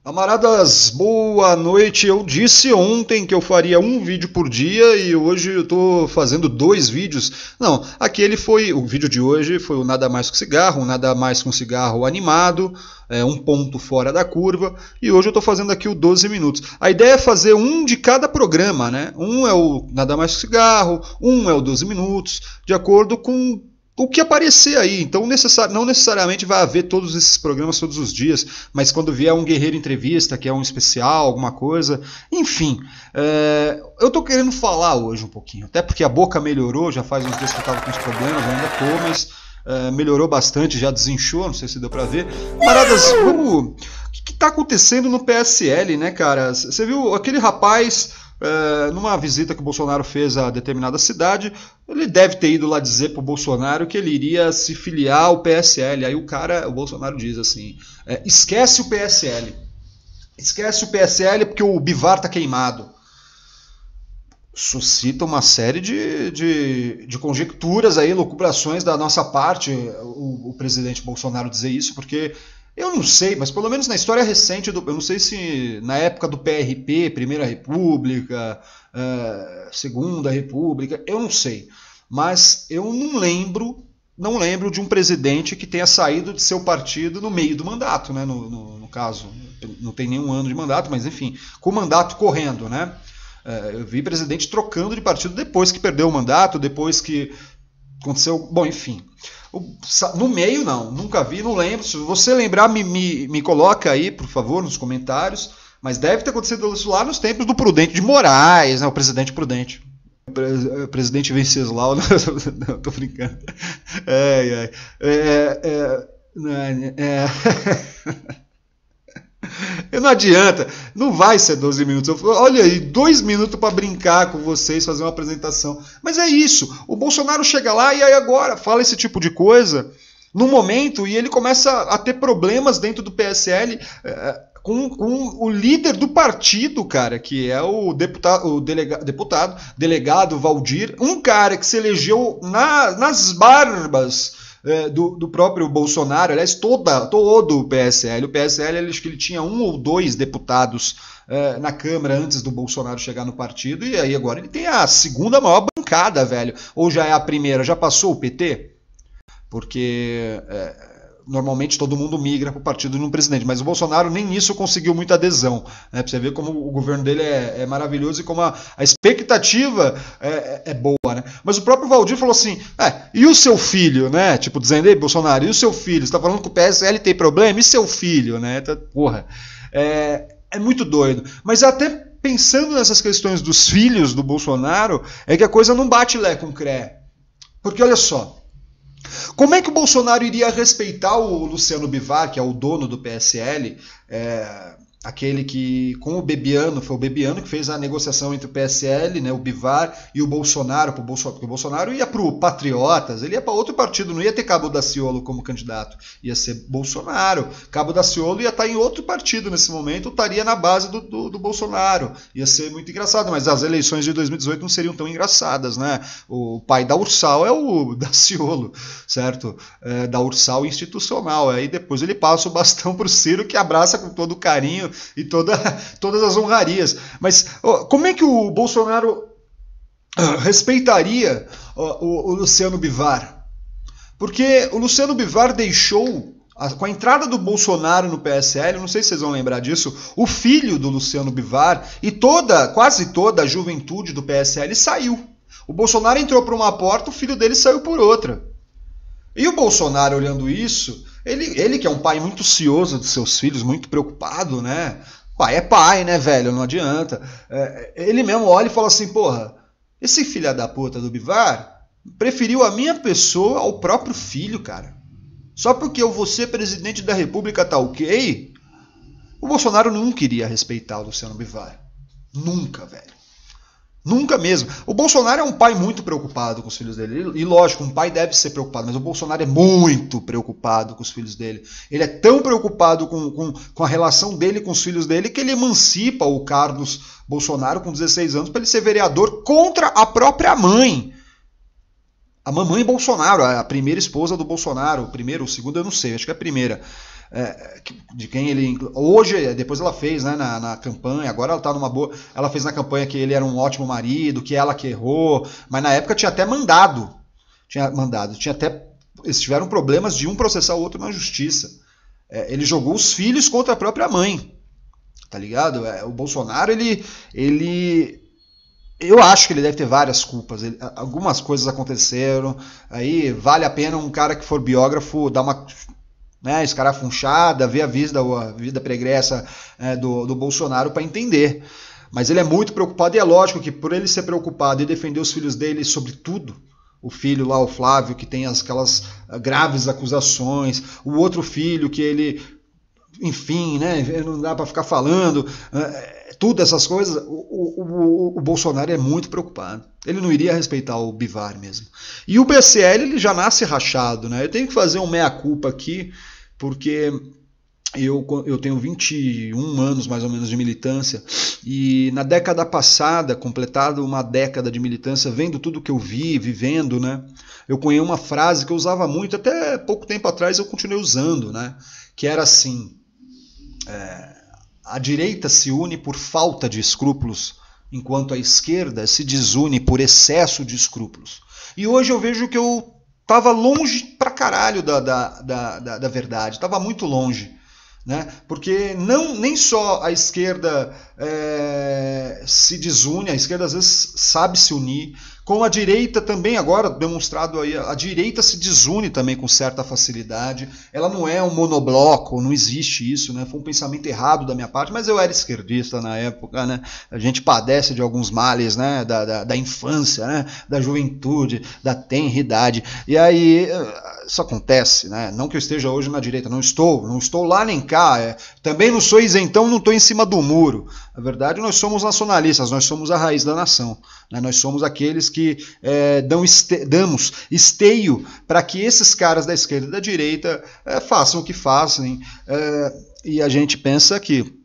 Camaradas, boa noite. Eu disse ontem que eu faria um vídeo por dia e hoje eu tô fazendo dois vídeos. Não, aquele foi. O vídeo de hoje foi o Nada Mais com Cigarro, um Nada Mais com Cigarro animado, um ponto fora da curva. E hoje eu tô fazendo aqui o 12 minutos. A ideia é fazer um de cada programa, né? Um é o Nada Mais com Cigarro, um é o 12 minutos, de acordo com o que aparecer aí. Então não necessariamente vai haver todos esses programas todos os dias, mas quando vier um Guerreiro Entrevista, que é um especial, alguma coisa, enfim. Eu tô querendo falar hoje um pouquinho, até porque a boca melhorou, já faz uns dias que eu tava com uns problemas, eu ainda tô, mas melhorou bastante, já desinchou, não sei se deu pra ver. Camaradas, vamos... O que tá acontecendo no PSL, né, cara? Você viu aquele rapaz... numa visita que o Bolsonaro fez a determinada cidade, ele deve ter ido lá dizer pro Bolsonaro que ele iria se filiar ao PSL. Aí o Bolsonaro diz assim, esquece o PSL. Esquece o PSL porque o Bivar tá queimado. Suscita uma série de conjecturas aí, lucubrações da nossa parte, o presidente Bolsonaro dizer isso, porque eu não sei, mas pelo menos na história recente, eu não sei se na época do PRP, Primeira República, Segunda República, eu não sei. Mas eu não lembro de um presidente que tenha saído de seu partido no meio do mandato, né? No caso, não tem nenhum ano de mandato, mas enfim, com o mandato correndo, né? Eu vi presidente trocando de partido depois que perdeu o mandato, depois que aconteceu... Bom, enfim... No meio, não, nunca vi, não lembro. Se você lembrar, me coloca aí, por favor, nos comentários. Mas deve ter acontecido isso lá nos tempos do Prudente de Moraes, né? O presidente Prudente. O presidente Venceslau, não, tô brincando. Não adianta, não vai ser 12 minutos. Olha aí, 2 minutos para brincar com vocês, fazer uma apresentação. Mas é isso, o Bolsonaro chega lá e aí agora fala esse tipo de coisa no momento e ele começa a ter problemas dentro do PSL com o líder do partido, cara, que é o delegado Valdir, um cara que se elegeu nas barbas do próprio Bolsonaro, aliás, todo o PSL. O PSL, acho que ele tinha 1 ou 2 deputados na Câmara antes do Bolsonaro chegar no partido, e aí agora ele tem a segunda maior bancada, velho. Ou já é a primeira? Já passou o PT? Porque normalmente todo mundo migra para o partido de um presidente, mas o Bolsonaro nem isso conseguiu muita adesão, né? Pra você ver como o governo dele é maravilhoso e como a expectativa é boa, né? Mas o próprio Valdir falou assim, e o seu filho, né? Tipo, dizendo, ei, Bolsonaro, e o seu filho? Você tá falando que o PSL tem problema? E seu filho, né? Porra, é muito doido. Mas até pensando nessas questões dos filhos do Bolsonaro, é que a coisa não bate lé com cré. Porque olha só, como é que o Bolsonaro iria respeitar o Luciano Bivar, que é o dono do PSL, aquele que, com o Bebiano, foi o Bebiano que fez a negociação entre o PSL, né, o Bivar e o Bolsonaro, porque o Bolsonaro ia para o Patriotas, ele ia para outro partido, não ia ter Cabo Daciolo como candidato, ia ser Bolsonaro. Cabo Daciolo ia estar em outro partido nesse momento, estaria na base do Bolsonaro, ia ser muito engraçado, mas as eleições de 2018 não seriam tão engraçadas, né? O pai da Ursal é o Daciolo, certo? Da Ursal institucional, aí depois ele passa o bastão para o Ciro, que abraça com todo carinho e todas as honrarias. Mas como é que o Bolsonaro respeitaria o Luciano Bivar? Porque o Luciano Bivar deixou, com a entrada do Bolsonaro no PSL, não sei se vocês vão lembrar disso, o filho do Luciano Bivar e quase toda a juventude do PSL saiu. O Bolsonaro entrou por uma porta, o filho dele saiu por outra. E o Bolsonaro, olhando isso, ele que é um pai muito cioso dos seus filhos, muito preocupado, né? Pai é pai, né, velho? Não adianta. Ele mesmo olha e fala assim, porra, esse filho da puta do Bivar preferiu a minha pessoa ao próprio filho, cara. Só porque eu vou ser presidente da República, tá ok? O Bolsonaro nunca iria respeitar o Luciano Bivar. Nunca, velho. Nunca mesmo. O Bolsonaro é um pai muito preocupado com os filhos dele. E lógico, um pai deve ser preocupado, mas o Bolsonaro é muito preocupado com os filhos dele. Ele é tão preocupado com a relação dele com os filhos dele que ele emancipa o Carlos Bolsonaro com 16 anos para ele ser vereador contra a própria mãe. A mamãe Bolsonaro, a primeira esposa do Bolsonaro, o primeiro ou o segundo, eu não sei, acho que é a primeira. de quem ele... Hoje, depois ela fez, né, na campanha, agora ela tá numa boa... Ela fez na campanha que ele era um ótimo marido, que ela que errou, mas na época tinha até mandado. Tinha até... Eles tiveram problemas de um processar o outro na justiça. Ele jogou os filhos contra a própria mãe. Tá ligado? O Bolsonaro, eu acho que ele deve ter várias culpas. Algumas coisas aconteceram. Aí vale a pena um cara que for biógrafo dar uma, né, escarafunchada, ver a vida pregressa do Bolsonaro para entender. Mas ele é muito preocupado, e é lógico que por ele ser preocupado e defender os filhos dele sobre tudo, o filho lá, o Flávio, que tem aquelas graves acusações, o outro filho que ele, enfim, né, não dá para ficar falando, tudo essas coisas, o Bolsonaro é muito preocupado. Ele não iria respeitar o Bivar mesmo. E o PSL, ele já nasce rachado, né? Eu tenho que fazer um meia-culpa aqui, porque eu tenho 21 anos mais ou menos de militância, e na década passada, completado uma década de militância, vendo tudo que eu vi, vivendo, né, eu cunhei uma frase que eu usava muito, até pouco tempo atrás eu continuei usando, né, que era assim: a direita se une por falta de escrúpulos, enquanto a esquerda se desune por excesso de escrúpulos. E hoje eu vejo que eu estava longe pra caralho da verdade, estava muito longe. Né? Porque nem só a esquerda se desune, a esquerda às vezes sabe se unir, como a direita também, agora demonstrado aí, a direita se desune também com certa facilidade. Ela não é um monobloco, não existe isso, né? Foi um pensamento errado da minha parte, mas eu era esquerdista na época, né? A gente padece de alguns males, né? Da infância, né? Da juventude, da tenridade, e aí isso acontece, né? Não que eu esteja hoje na direita, não estou lá nem cá, também não sou isentão, não estou em cima do muro. Na verdade, nós somos nacionalistas, nós somos a raiz da nação, né? Nós somos aqueles que damos esteio para que esses caras da esquerda e da direita façam o que fazem, e a gente pensa que,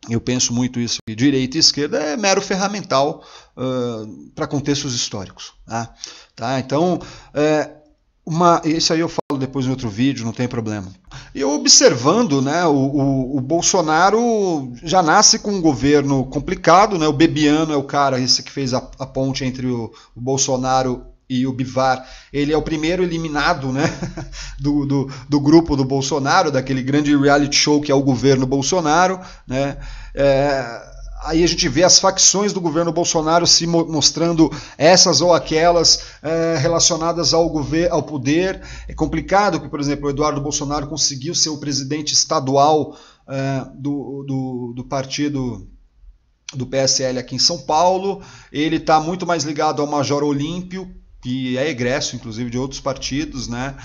eu penso muito isso, que direita e esquerda é mero ferramental para contextos históricos. Tá? Então, isso aí eu falo depois em outro vídeo, não tem problema. E eu observando, né, o Bolsonaro já nasce com um governo complicado, né? O Bebiano é o cara esse que fez a ponte entre o Bolsonaro e o Bivar. Ele é o primeiro eliminado, né, do grupo do Bolsonaro, daquele grande reality show que é o governo Bolsonaro, né? Aí a gente vê as facções do governo Bolsonaro se mostrando essas ou aquelas relacionadas ao poder. É complicado que, por exemplo, o Eduardo Bolsonaro conseguiu ser o presidente estadual do partido do PSL aqui em São Paulo. Ele está muito mais ligado ao Major Olímpio, que é egresso, inclusive, de outros partidos, né?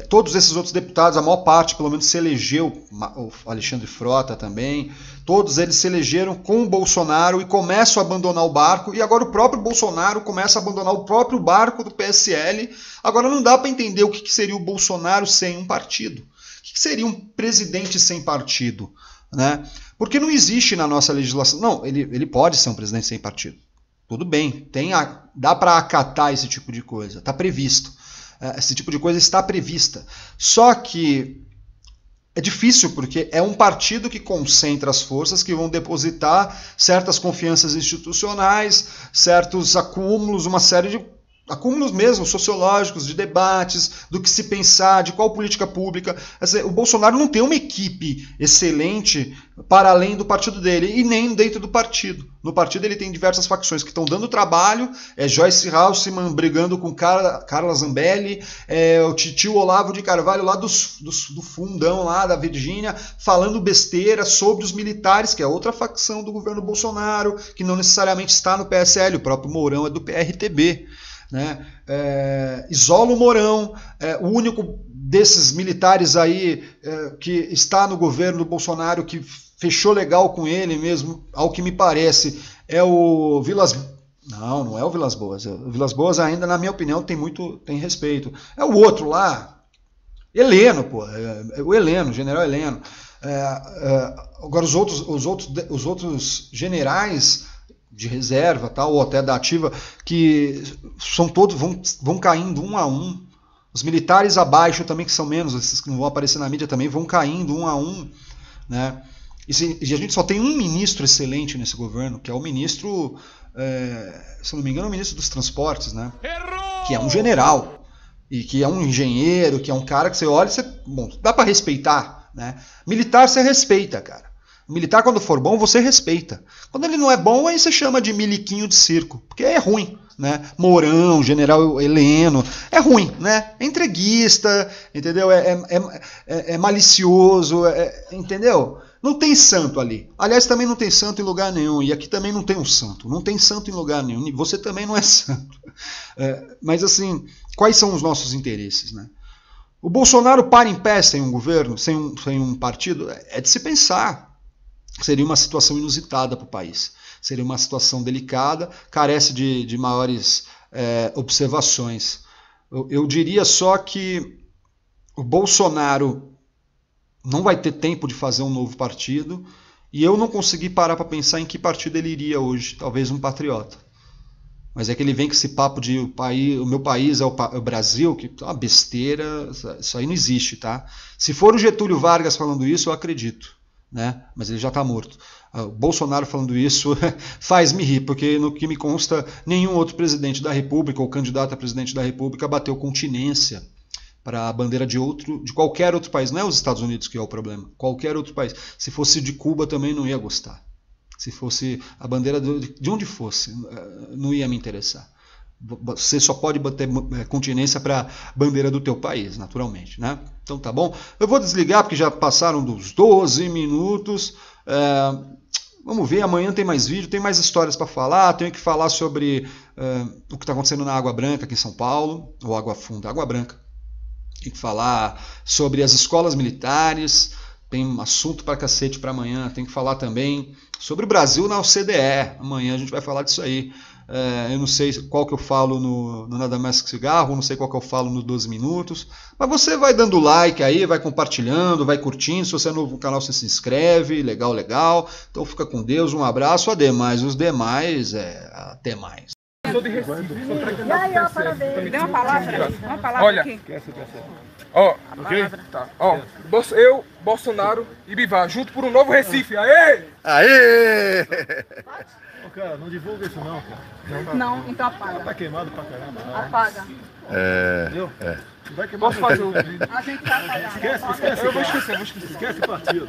Todos esses outros deputados, a maior parte pelo menos se elegeu, o Alexandre Frota também, todos eles se elegeram com o Bolsonaro e começam a abandonar o barco, e agora o próprio Bolsonaro começa a abandonar o próprio barco do PSL. Agora não dá para entender o que seria o Bolsonaro sem um partido, o que seria um presidente sem partido, né? Porque não existe na nossa legislação, não, ele pode ser um presidente sem partido, tudo bem, dá para acatar esse tipo de coisa, está previsto. Esse tipo de coisa está prevista. Só que é difícil, porque é um partido que concentra as forças que vão depositar certas confianças institucionais, certos acúmulos, uma série de acúmulos mesmo sociológicos, de debates, do que se pensar, de qual política pública. O Bolsonaro não tem uma equipe excelente para além do partido dele, e nem dentro do partido. No partido ele tem diversas facções que estão dando trabalho, Joyce Halseman brigando com Carla Zambelli, o titio Olavo de Carvalho lá do fundão lá da Virgínia, falando besteira sobre os militares, que é outra facção do governo Bolsonaro, que não necessariamente está no PSL, o próprio Mourão é do PRTB. Né? Isola o Mourão, o único desses militares aí que está no governo do Bolsonaro, que fechou legal com ele mesmo, ao que me parece, é o Vilas... Não é o Vilas Boas. O Vilas Boas ainda, na minha opinião, tem respeito. É o outro lá, Heleno, pô, o Heleno, o general Heleno. Agora os outros generais de reserva, tal, ou até da ativa, que são todos, vão caindo um a um, Os militares abaixo também, que são menos, esses que não vão aparecer na mídia também, vão caindo um a um, né? E a gente só tem um ministro excelente nesse governo, que é o ministro, se não me engano, é o ministro dos transportes, né? Que é um general, e que é um engenheiro, que é um cara que você olha e você... Bom, dá para respeitar, né? Militar você respeita, cara. Militar, quando for bom, você respeita. Quando ele não é bom, aí você chama de miliquinho de circo, porque é ruim, né? Mourão, general Heleno, é ruim, né? É entreguista, entendeu? É malicioso, entendeu? Não tem santo ali. Aliás, também não tem santo em lugar nenhum. E aqui também não tem um santo. Não tem santo em lugar nenhum. Você também não é santo. Mas assim, quais são os nossos interesses, né? O Bolsonaro para em pé sem um governo, sem um partido, é de se pensar. Seria uma situação inusitada para o país. Seria uma situação delicada, carece de maiores observações. Eu diria só que o Bolsonaro não vai ter tempo de fazer um novo partido e eu não consegui parar para pensar em que partido ele iria hoje. Talvez um patriota. Mas é que ele vem com esse papo de o meu país é o Brasil, que é uma besteira, isso aí não existe, tá? Se for o Getúlio Vargas falando isso, eu acredito. Né? Mas ele já está morto. O Bolsonaro falando isso faz-me rir, porque no que me consta, nenhum outro presidente da República ou candidato a presidente da República bateu continência para a bandeira de qualquer outro país. Não é os Estados Unidos que é o problema, qualquer outro país. Se fosse de Cuba também não ia gostar. Se fosse a bandeira de onde fosse, não ia me interessar. Você só pode bater continência para a bandeira do teu país, naturalmente, né? Então tá bom. Eu vou desligar porque já passaram dos 12 minutos. Vamos ver, amanhã tem mais vídeo, tem mais histórias para falar. Tenho que falar sobre o que está acontecendo na Água Branca aqui em São Paulo, ou Água Funda, Água Branca. Tem que falar sobre as escolas militares. Tem assunto para cacete para amanhã. Tem que falar também sobre o Brasil na OCDE. Amanhã a gente vai falar disso aí. Eu não sei qual que eu falo no Nada Mais Que Cigarro, não sei qual que eu falo no 12 minutos, mas você vai dando like aí, vai compartilhando, vai curtindo. Se você é novo no canal, você se inscreve, legal, legal. Então fica com Deus, um abraço, ademais, os demais, até mais. Sou de Recife. E aí, ó, parabéns. Me dê uma palavra, uma palavra. Olha, aqui. Ó, tá. Ó, eu, Bolsonaro e Bivar, junto por um novo Recife. Aê! Aê! Ô, cara, não divulga isso não, cara. Não, então apaga. Tá queimado pra caramba. Apaga. Entendeu? Vai queimar. Posso fazer o vídeo? A gente vai apagar. Esquece. Eu vou esquecer. Esquece o partido.